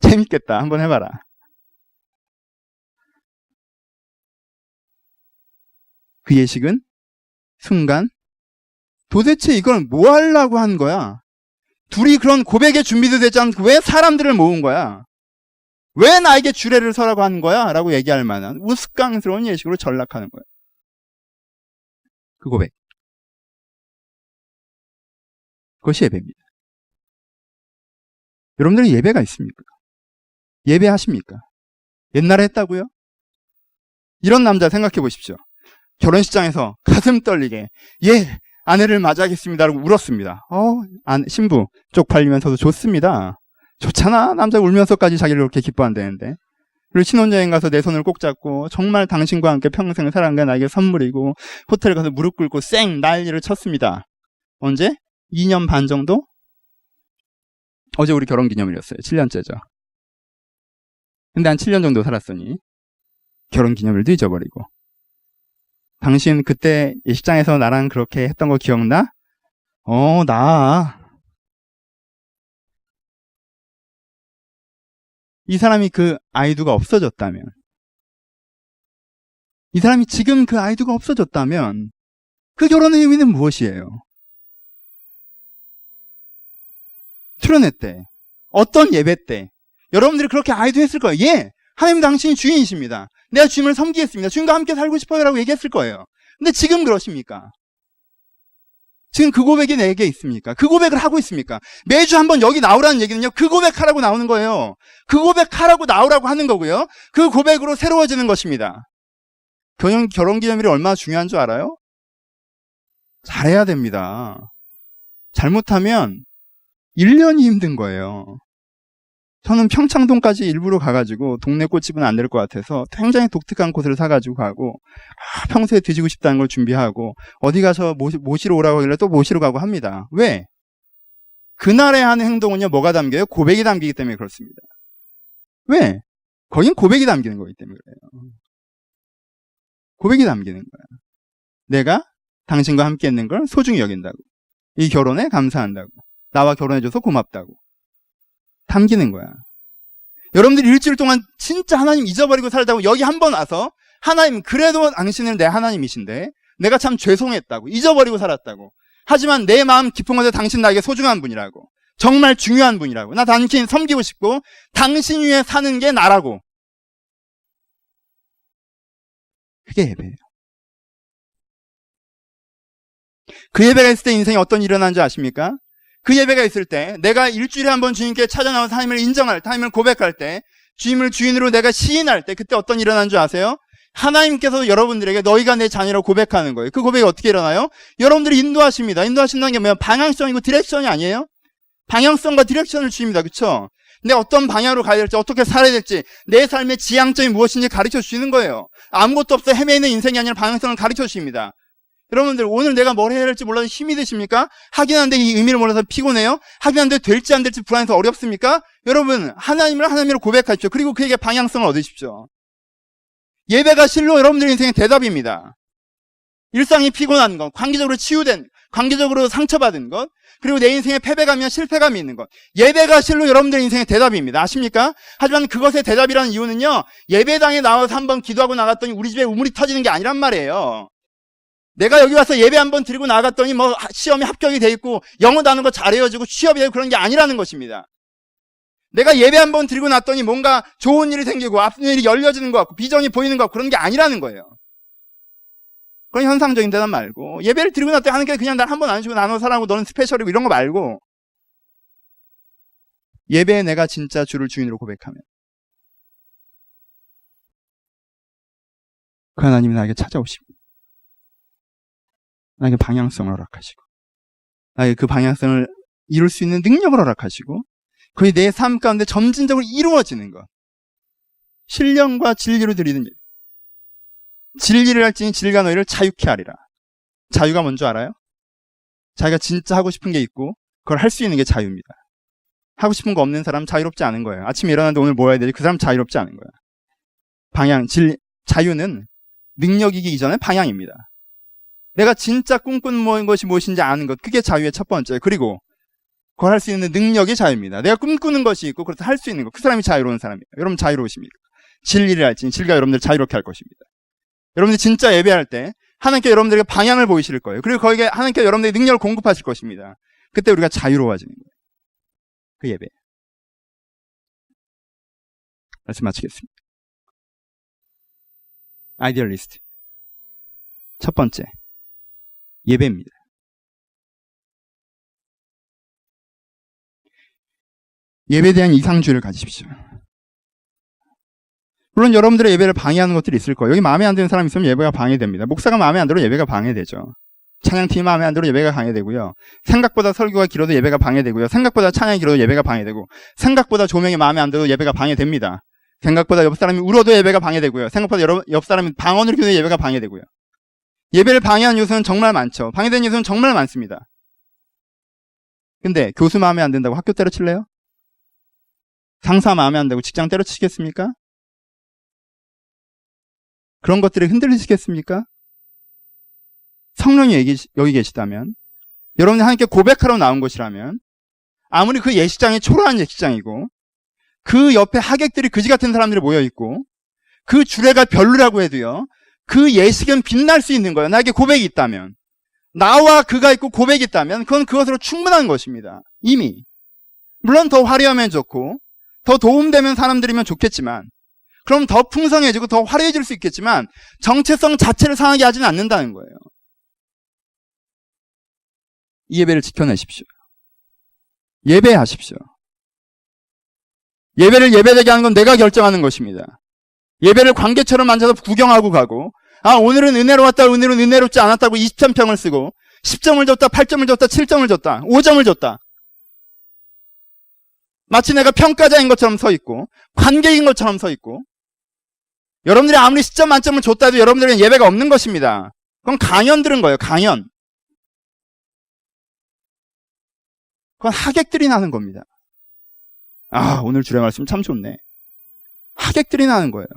재밌겠다. 한번 해봐라. 그 예식은 순간 도대체 이걸 뭐 하려고 한 거야? 둘이 그런 고백의 준비도 되지 않고 왜 사람들을 모은 거야? 왜 나에게 주례를 서라고 하는 거야? 라고 얘기할 만한 우스꽝스러운 예식으로 전락하는 거야. 그 고백. 그것이 예배입니다. 여러분들은 예배가 있습니까? 예배하십니까? 옛날에 했다고요? 이런 남자 생각해 보십시오. 결혼식장에서 가슴 떨리게 예, 아내를 맞이하겠습니다 라고 울었습니다. 신부 쪽팔리면서도 좋습니다. 좋잖아. 남자가 울면서까지 자기를 그렇게 기뻐한다는데. 그리고 신혼여행 가서 내 손을 꼭 잡고 정말 당신과 함께 평생 살아간 게 나에게 선물이고 호텔 가서 무릎 꿇고 쌩 난리를 쳤습니다. 언제? 2년 반 정도? 어제 우리 결혼기념일이었어요. 7년째죠. 근데 한 7년 정도 살았으니 결혼기념일도 잊어버리고 당신 그때 예식장에서 나랑 그렇게 했던 거 기억나? 이 사람이 그 아이두가 없어졌다면, 이 사람이 지금 그 아이두가 없어졌다면 그 결혼의 의미는 무엇이에요? 수련회 때, 어떤 예배 때 여러분들이 그렇게 아이두 했을 거예요. 예, 하나님 당신이 주인이십니다. 내가 주님을 섬기겠습니다. 주님과 함께 살고 싶어요 라고 얘기했을 거예요. 근데 지금 그러십니까? 지금 그 고백이 내게 있습니까? 그 고백을 하고 있습니까? 매주 한번 여기 나오라는 얘기는요, 그 고백하라고 나오는 거예요. 그 고백하라고 나오라고 하는 거고요. 그 고백으로 새로워지는 것입니다. 결혼기념일이 얼마나 중요한 줄 알아요? 잘해야 됩니다. 잘못하면 1년이 힘든 거예요. 저는 평창동까지 일부러 가가지고 동네 꽃집은 안 될 것 같아서 굉장히 독특한 곳을 사가지고 가고 평소에 드시고 싶다는 걸 준비하고 어디 가서 모시러 오라고 하길래 또 모시러 가고 합니다. 왜? 그날에 하는 행동은요, 뭐가 담겨요? 고백이 담기기 때문에 그렇습니다. 왜? 거긴 고백이 담기는 거기 때문에 그래요. 고백이 담기는 거야. 내가 당신과 함께 있는 걸 소중히 여긴다고. 이 결혼에 감사한다고. 나와 결혼해줘서 고맙다고. 담기는 거야. 여러분들이 일주일 동안 진짜 하나님 잊어버리고 살다고 여기 한번 와서 하나님, 그래도 당신은 내 하나님이신데 내가 참 죄송했다고, 잊어버리고 살았다고. 하지만 내 마음 깊은 곳에 당신 나에게 소중한 분이라고, 정말 중요한 분이라고, 나 당신 섬기고 싶고 당신 위해 사는 게 나라고. 그게 예배예요. 그 예배가 있을 때 인생에 어떤 일이 일어나는지 아십니까? 그 예배가 있을 때 내가 일주일에 한 번 주님께 찾아나와서 하나님을 인정할 때, 하나님을 고백할 때, 주님을 주인으로 내가 시인할 때, 그때 어떤 일이 일어나는 줄 아세요? 하나님께서 여러분들에게 너희가 내 자녀라고 고백하는 거예요. 그 고백이 어떻게 일어나요? 여러분들이 인도하십니다. 인도하신다는 게 뭐야? 방향성이고 디렉션이 아니에요? 방향성과 디렉션을 주십니다. 그렇죠? 근데 어떤 방향으로 가야 될지, 어떻게 살아야 될지, 내 삶의 지향점이 무엇인지 가르쳐 주시는 거예요. 아무것도 없어 헤매이는 인생이 아니라 방향성을 가르쳐 주십니다. 여러분들, 오늘 내가 뭘 해야 할지 몰라서 힘이 드십니까? 하긴 한데 이 의미를 몰라서 피곤해요? 하긴 한데 될지 안 될지 불안해서 어렵습니까? 여러분, 하나님으로 고백하십시오. 그리고 그에게 방향성을 얻으십시오. 예배가 실로 여러분들의 인생의 대답입니다. 일상이 피곤한 것, 관계적으로 치유된, 관계적으로 상처받은 것, 그리고 내 인생에 패배감이나 실패감이 있는 것. 예배가 실로 여러분들의 인생의 대답입니다. 아십니까? 하지만 그것의 대답이라는 이유는요, 예배당에 나와서 한번 기도하고 나갔더니 우리 집에 우물이 터지는 게 아니란 말이에요. 내가 여기 와서 예배 한번 드리고 나갔더니 뭐 시험에 합격이 돼 있고 영어 단어가 잘해가지고 취업이 되고 그런 게 아니라는 것입니다. 내가 예배 한번 드리고 났더니 뭔가 좋은 일이 생기고 앞선 일이 열려지는 것 같고 비전이 보이는 것 같고 그런 게 아니라는 거예요. 그런 현상적인 대답 말고, 예배를 드리고 났더니 하나님께서 그냥 날 한번 안아주고 나눠 사랑하고 너는 스페셜이고 이런 거 말고, 예배에 내가 진짜 주를 주인으로 고백하면 그 하나님이 나에게 찾아오시고 나에게 방향성을 허락하시고 나에게 그 방향성을 이룰 수 있는 능력을 허락하시고 그게 내 삶 가운데 점진적으로 이루어지는 것. 신령과 진리로 드리는 일. 진리를 할지니 진리가 너희를 자유케 하리라. 자유가 뭔지 알아요? 자기가 진짜 하고 싶은 게 있고 그걸 할 수 있는 게 자유입니다. 하고 싶은 거 없는 사람 자유롭지 않은 거예요. 아침에 일어났는데 오늘 뭐 해야 되지? 그 사람 자유롭지 않은 거야. 자유는 능력이기 이전의 방향입니다. 내가 진짜 꿈꾸는 것이 무엇인지 아는 것, 그게 자유의 첫 번째. 그리고 그걸 할 수 있는 능력이 자유입니다. 내가 꿈꾸는 것이 있고 그래서 할 수 있는 것, 그 사람이 자유로운 사람이에요. 여러분 자유로우십니까? 진리를 할지니 진리가 여러분들 자유롭게 할 것입니다. 여러분들이 진짜 예배할 때 하나님께 여러분들에게 방향을 보이실 거예요. 그리고 거기에 하나님께 여러분들의 능력을 공급하실 것입니다. 그때 우리가 자유로워지는 거예요. 그 예배. 말씀 마치겠습니다. 아이디얼리스트. 첫 번째, 예배입니다. 예배에 대한 이상주의를 가지십시오. 물론 여러분들의 예배를 방해하는 것들이 있을 거예요. 여기 마음에 안 드는 사람이 있으면 예배가 방해됩니다. 목사가 마음에 안 들어 예배가 방해되죠. 찬양팀이 마음에 안 들어 예배가 방해되고요. 생각보다 설교가 길어도 예배가 방해되고요. 생각보다 찬양이 길어도 예배가 방해되고, 생각보다 조명이 마음에 안 들어도 예배가 방해됩니다. 생각보다 옆 사람이 울어도 예배가 방해되고요. 생각보다 옆 사람이 방언으로 기도해도 예배가 방해되고요. 예배를 방해한 요소는 정말 많죠. 방해된 요소는 정말 많습니다. 근데 교수 마음에 안 든다고 학교 때려칠래요? 상사 마음에 안 들고 직장 때려치겠습니까? 그런 것들이 흔들리시겠습니까? 성령이 여기 계시다면, 여러분이 하나님께 고백하러 나온 곳이라면, 아무리 그 예식장이 초라한 예식장이고 그 옆에 하객들이 그지 같은 사람들이 모여있고 그 주례가 별로라고 해도요, 그 예식은 빛날 수 있는 거예요. 나에게 고백이 있다면, 나와 그가 있고 고백이 있다면 그건 그것으로 충분한 것입니다. 이미. 물론 더 화려하면 좋고 더 도움되면 사람들이면 좋겠지만, 그럼 더 풍성해지고 더 화려해질 수 있겠지만 정체성 자체를 상하게 하지는 않는다는 거예요. 이 예배를 지켜내십시오. 예배하십시오. 예배를 예배되게 하는 건 내가 결정하는 것입니다. 예배를 관계처럼 앉아서 구경하고 가고, 오늘은 은혜로웠다, 오늘은 은혜롭지 않았다고 23평을 쓰고 10점을 줬다, 8점을 줬다, 7점을 줬다, 5점을 줬다. 마치 내가 평가자인 것처럼 서 있고 관객인 것처럼 서 있고, 여러분들이 아무리 10점 만점을 줬다 해도 여러분들은 예배가 없는 것입니다. 그건 강연 들은 거예요. 강연. 그건 하객들이 나는 겁니다. 오늘 주례 말씀 참 좋네. 하객들이 나는 거예요.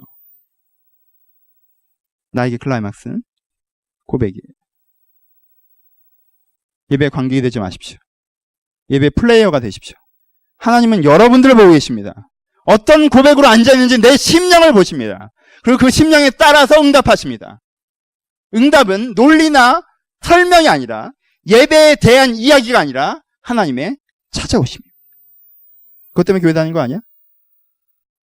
나에게 클라이막스는 고백이에요. 예배 관객이 되지 마십시오. 예배 플레이어가 되십시오. 하나님은 여러분들을 보고 계십니다. 어떤 고백으로 앉아있는지 내 심령을 보십니다. 그리고 그 심령에 따라서 응답하십니다. 응답은 논리나 설명이 아니라, 예배에 대한 이야기가 아니라 하나님의 찾아오십니다. 그것 때문에 교회 다니는 거 아니야?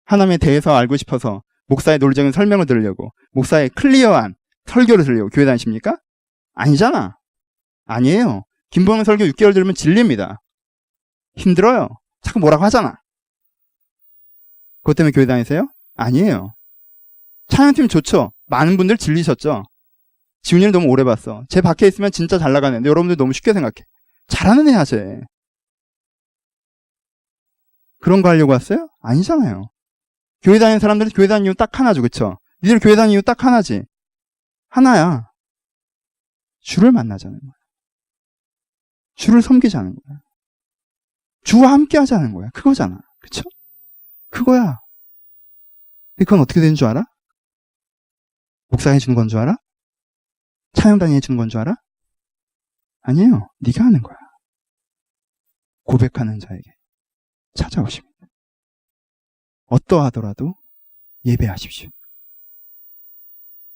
하나님에 대해서 알고 싶어서 목사의 논리적인 설명을 들으려고, 목사의 클리어한 설교를 들으려고 교회 다니십니까? 아니잖아. 아니에요. 김봉현 설교 6개월 들으면 질립니다. 힘들어요. 자꾸 뭐라고 하잖아. 그것 때문에 교회 다니세요? 아니에요. 찬양팀 좋죠. 많은 분들 질리셨죠. 지훈이는 너무 오래 봤어. 쟤 밖에 있으면 진짜 잘 나가는데 여러분들 너무 쉽게 생각해. 잘하는 애야 쟤. 그런 거 하려고 왔어요? 아니잖아요. 교회 다니는 사람들은 교회 다니는 이유 딱 하나죠. 그쵸? 니들 교회 다니는 이유 딱 하나지. 하나야. 주를 만나자는 거야. 주를 섬기자는 거야. 주와 함께 하자는 거야. 그거잖아. 그쵸? 그거야. 근데 그건 어떻게 되는 줄 알아? 목사가 해주는 건 줄 알아? 찬양단이 해주는 건 줄 알아? 아니에요. 네가 하는 거야. 고백하는 자에게 찾아오십니다. 어떠하더라도 예배하십시오.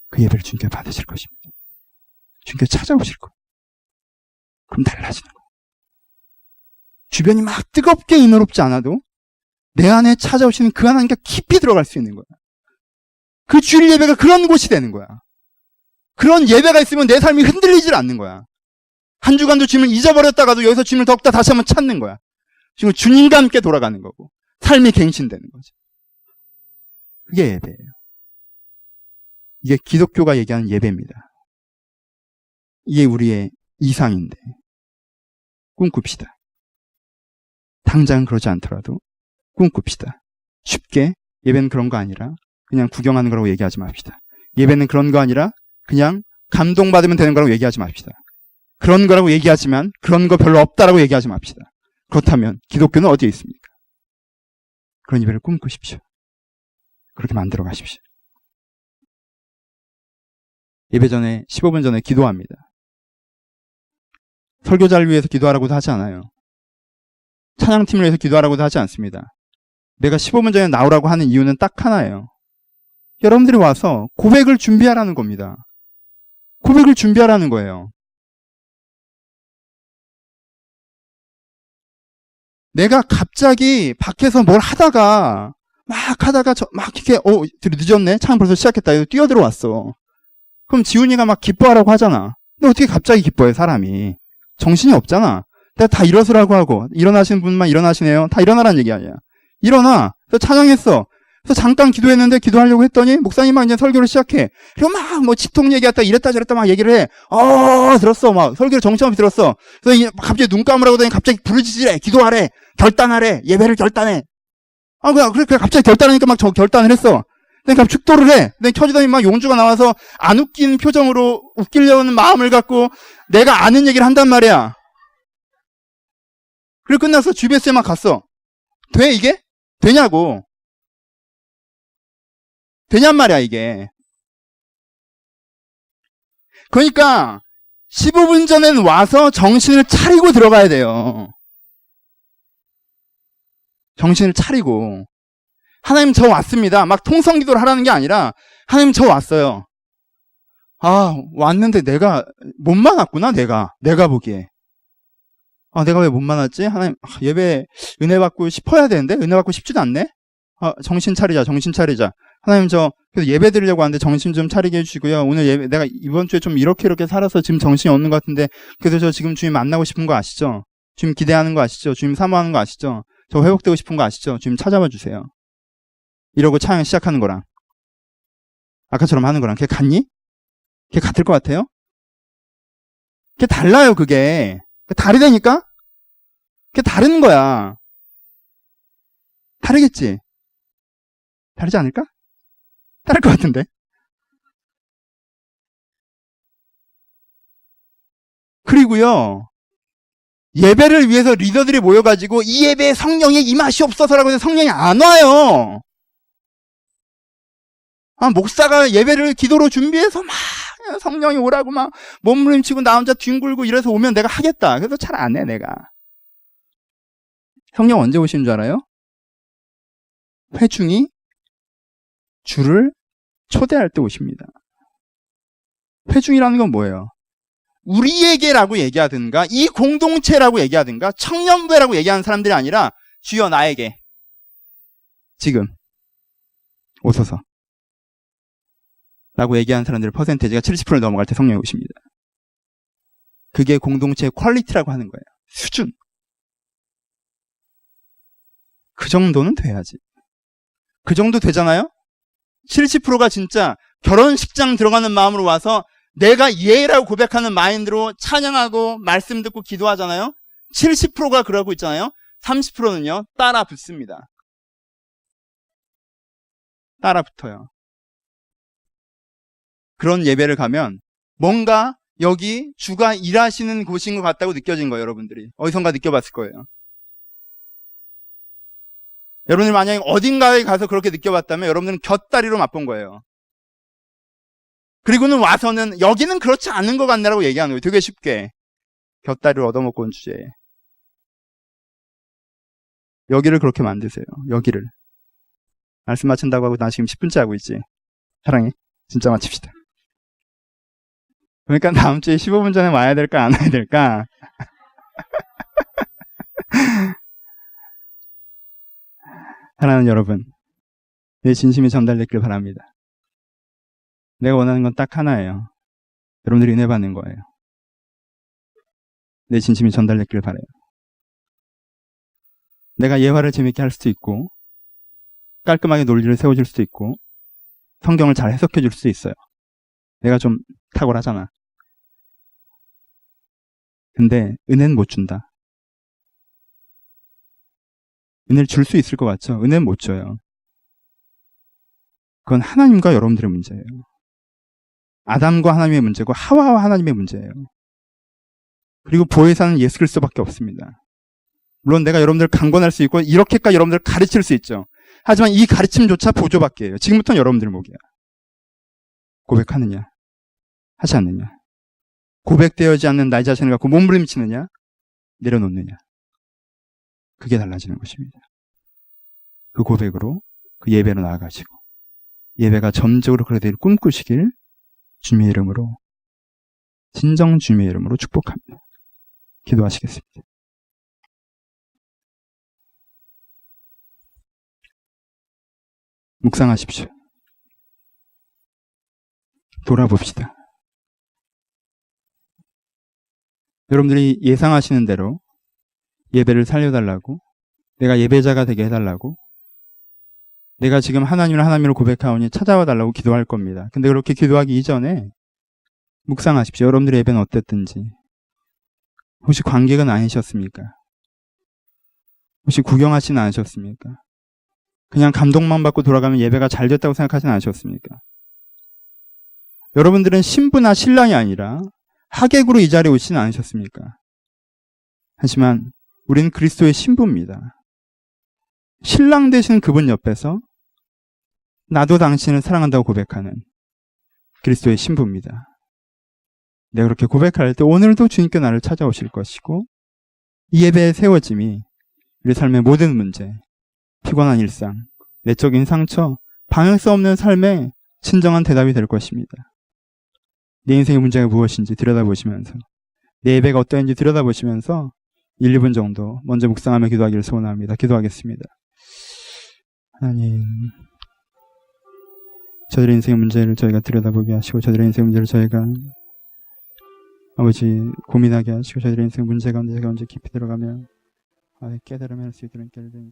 그 예배를 주님께 받으실 것입니다. 주님께 찾아오실 거예요. 그럼 달라지는 거예요. 주변이 막 뜨겁게 인어롭지 않아도 내 안에 찾아오시는 그 하나님께 깊이 들어갈 수 있는 거야. 그 주일 예배가 그런 곳이 되는 거야. 그런 예배가 있으면 내 삶이 흔들리질 않는 거야. 한 주간도 주님을 잊어버렸다가도 여기서 주님을 더욱더 다시 한번 찾는 거야. 지금 주님과 함께 돌아가는 거고 삶이 갱신되는 거죠. 그게 예배예요. 이게 기독교가 얘기하는 예배입니다. 이게 우리의 이상인데 꿈꿉시다. 당장 그러지 않더라도 꿈꿉시다. 쉽게 예배는 그런 거 아니라 그냥 구경하는 거라고 얘기하지 맙시다. 예배는 그런 거 아니라 그냥 감동받으면 되는 거라고 얘기하지 맙시다. 그런 거라고 얘기하지만 그런 거 별로 없다라고 얘기하지 맙시다. 그렇다면 기독교는 어디에 있습니까? 그런 예배를 꿈꾸십시오. 그렇게 만들어 가십시오. 예배 전에 15분 전에 기도합니다. 설교자를 위해서 기도하라고도 하지 않아요. 찬양팀을 위해서 기도하라고도 하지 않습니다. 내가 15분 전에 나오라고 하는 이유는 딱 하나예요. 여러분들이 와서 고백을 준비하라는 겁니다. 고백을 준비하라는 거예요. 내가 갑자기 밖에서 뭘 하다가 막 이렇게 늦었네? 찬양 벌써 시작했다. 이거 뛰어들어왔어. 그럼 지훈이가 막 기뻐하라고 하잖아. 근데 어떻게 갑자기 기뻐해 사람이. 정신이 없잖아. 내가 다 일어서라고 하고 일어나시는 분만 일어나시네요. 다 일어나라는 얘기 아니야. 일어나. 그래서 찬양했어. 그래서 잠깐 기도했는데 기도하려고 했더니 목사님 막 이제 설교를 시작해. 그리고 막 뭐 치통 얘기했다 이랬다 저랬다 막 얘기를 해. 들었어. 막 설교를 정신없이 들었어. 그래서 갑자기 눈 감으라고 하더니 갑자기 부르짖으래. 기도하래. 결단하래. 예배를 결단해. 그래, 갑자기 결단하니까 막 결단을 했어. 그러니까 축도를 해. 근데 켜지더니 막 용주가 나와서 안 웃긴 표정으로 웃기려는 마음을 갖고 내가 아는 얘기를 한단 말이야. 그리고 끝나서 GBS에만 갔어. 돼, 이게? 되냐고. 되냔 말이야, 이게. 그러니까 15분 전엔 와서 정신을 차리고 들어가야 돼요. 정신을 차리고. 하나님 저 왔습니다. 막 통성기도를 하라는 게 아니라 하나님 저 왔어요. 왔는데 내가 못 만났구나. 내가 보기에. 내가 왜 못 만났지? 하나님 예배 은혜 받고 싶어야 되는데 은혜 받고 싶지도 않네. 정신 차리자. 하나님 그래서 예배 드리려고 하는데 정신 좀 차리게 해주시고요. 오늘 예배 내가 이번 주에 좀 이렇게 살아서 지금 정신이 없는 것 같은데 그래도 저 지금 주님 만나고 싶은 거 아시죠? 주님 기대하는 거 아시죠? 주님 사모하는 거 아시죠? 저 회복되고 싶은 거 아시죠? 주님 찾아봐 주세요. 이러고 찬양 시작하는 거랑 아까처럼 하는 거랑 그게 같니? 그게 같을 것 같아요? 그게 달라요. 그게 다르다니까? 그게 다른 거야. 다르겠지? 다르지 않을까? 다를 것 같은데. 그리고요, 예배를 위해서 리더들이 모여가지고 이 예배에 성령의 임하시 없어서라고 해서 성령이 안 와요. 목사가 예배를 기도로 준비해서 막 성령이 오라고 막 몸부림치고 나 혼자 뒹굴고 이래서 오면 내가 하겠다. 그래서 잘 안 해, 내가. 성령 언제 오시는 줄 알아요? 회중이 주를 초대할 때 오십니다. 회중이라는 건 뭐예요? 우리에게라고 얘기하든가 이 공동체라고 얘기하든가 청년부회라고 얘기하는 사람들이 아니라 주여 나에게 지금 오소서 라고 얘기하는 사람들의 퍼센테이지가 70%를 넘어갈 때 성령이 오십니다. 그게 공동체의 퀄리티라고 하는 거예요. 수준. 그 정도는 돼야지. 그 정도 되잖아요? 70%가 진짜 결혼식장 들어가는 마음으로 와서 내가 예라고 고백하는 마인드로 찬양하고 말씀 듣고 기도하잖아요? 70%가 그러고 있잖아요? 30%는요, 따라 붙습니다. 따라 붙어요. 그런 예배를 가면 뭔가 여기 주가 일하시는 곳인 것 같다고 느껴진 거예요, 여러분들이. 어디선가 느껴봤을 거예요. 여러분들 만약에 어딘가에 가서 그렇게 느껴봤다면 여러분들은 곁다리로 맛본 거예요. 그리고는 와서는 여기는 그렇지 않은 것 같네라고 얘기하는 거예요. 되게 쉽게. 곁다리를 얻어먹고 온 주제에. 여기를 그렇게 만드세요. 여기를. 말씀 마친다고 하고 나 지금 10분째 하고 있지. 사랑해. 진짜 마칩시다. 그러니까 다음 주에 15분 전에 와야 될까 안 와야 될까? 사랑하는 여러분, 내 진심이 전달됐길 바랍니다. 내가 원하는 건 딱 하나예요. 여러분들이 은혜 받는 거예요. 내 진심이 전달됐길 바라요. 내가 예화를 재밌게 할 수도 있고 깔끔하게 논리를 세워줄 수도 있고 성경을 잘 해석해 줄 수도 있어요. 내가 좀 탁월하잖아. 근데 은혜는 못 준다. 은혜를 줄 수 있을 것 같죠? 은혜는 못 줘요. 그건 하나님과 여러분들의 문제예요. 아담과 하나님의 문제고 하와와 하나님의 문제예요. 그리고 보혜사는 예수 그리스도밖에 없습니다. 물론 내가 여러분들을 강권할 수 있고 이렇게까지 여러분들을 가르칠 수 있죠. 하지만 이 가르침조차 보조밖에예요. 지금부터는 여러분들 목이야. 고백하느냐? 하지 않느냐? 고백되어지 않는 나의 자신을 갖고 몸부림치느냐? 내려놓느냐? 그게 달라지는 것입니다. 그 고백으로 그 예배로 나아가시고 예배가 점적으로 그래 되길 꿈꾸시길 주님의 이름으로 진정 주님의 이름으로 축복합니다. 기도하시겠습니다. 묵상하십시오. 돌아봅시다. 여러분들이 예상하시는 대로 예배를 살려달라고, 내가 예배자가 되게 해달라고, 내가 지금 하나님을 고백하오니 찾아와 달라고 기도할 겁니다. 근데 그렇게 기도하기 이전에 묵상하십시오. 여러분들의 예배는 어땠든지. 혹시 관객은 아니셨습니까? 혹시 구경하시는 않으셨습니까? 그냥 감동만 받고 돌아가면 예배가 잘 됐다고 생각하진 않으셨습니까? 여러분들은 신부나 신랑이 아니라 하객으로 이 자리에 오시진 않으셨습니까? 하지만 우리는 그리스도의 신부입니다. 신랑 되신 그분 옆에서 나도 당신을 사랑한다고 고백하는 그리스도의 신부입니다. 내가 그렇게 고백할 때 오늘도 주님께 나를 찾아오실 것이고 이 예배의 세워짐이 우리 삶의 모든 문제, 피곤한 일상, 내적인 상처, 방향성 없는 삶의 진정한 대답이 될 것입니다. 내 인생의 문제가 무엇인지 들여다보시면서 내 예배가 어떠한지 들여다보시면서 1, 2분 정도 먼저 묵상하며 기도하기를 소원합니다. 기도하겠습니다. 하나님, 저들의 인생의 문제를 저희가 들여다보게 하시고 저들의 인생의 문제를 저희가 아버지 고민하게 하시고 저희들의 인생 문제 가운데 깊이 들어가며 깨달음을 할 수 있도록 깨달으시는